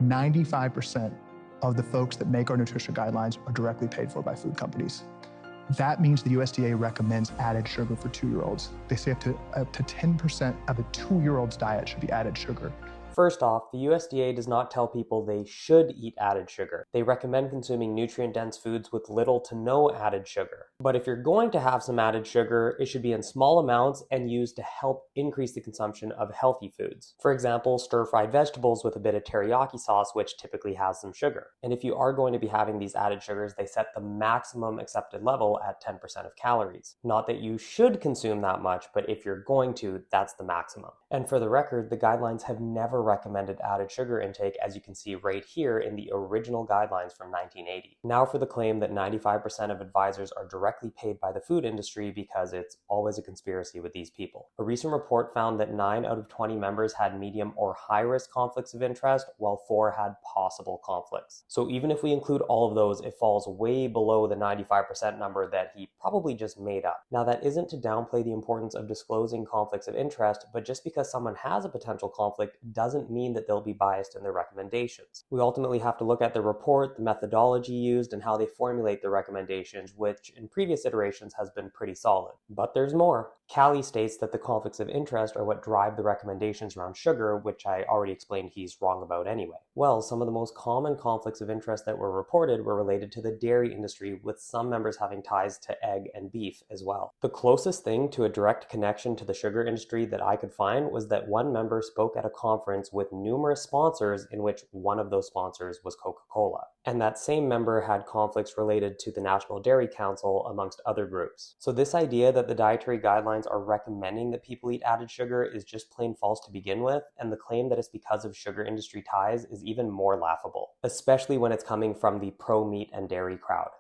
95% of the folks that make our nutrition guidelines are directly paid for by food companies. That means the USDA recommends added sugar for 2-year-olds. They say up to 10% of a 2-year-old's diet should be added sugar. First off, the USDA does not tell people they should eat added sugar. They recommend consuming nutrient-dense foods with little to no added sugar. But if you're going to have some added sugar, it should be in small amounts and used to help increase the consumption of healthy foods. For example, stir-fried vegetables with a bit of teriyaki sauce, which typically has some sugar. And if you are going to be having these added sugars, they set the maximum accepted level at 10% of calories. Not that you should consume that much, but if you're going to, that's the maximum. And for the record, the guidelines have never recommended added sugar intake, as you can see right here in the original guidelines from 1980. Now for the claim that 95% of advisors are directly paid by the food industry, because it's always a conspiracy with these people. A recent report found that 9 out of 20 members had medium or high risk conflicts of interest, while 4 had possible conflicts. So even if we include all of those, it falls way below the 95% number that he probably just made up. Now that isn't to downplay the importance of disclosing conflicts of interest, but just because someone has a potential conflict doesn't mean that they'll be biased in their recommendations. We ultimately have to look at the report, the methodology used, and how they formulate the recommendations, which in previous iterations has been pretty solid. But there's more. Callie states that the conflicts of interest are what drive the recommendations around sugar, which I already explained he's wrong about anyway. Well, some of the most common conflicts of interest that were reported were related to the dairy industry, with some members having ties to egg and beef as well. The closest thing to a direct connection to the sugar industry that I could find was that one member spoke at a conference with numerous sponsors, in which one of those sponsors was Coca-Cola. And that same member had conflicts related to the National Dairy Council, amongst other groups. So this idea that the dietary guidelines are recommending that people eat added sugar is just plain false to begin with, and the claim that it's because of sugar industry ties is even more laughable, especially when it's coming from the pro-meat and dairy crowd.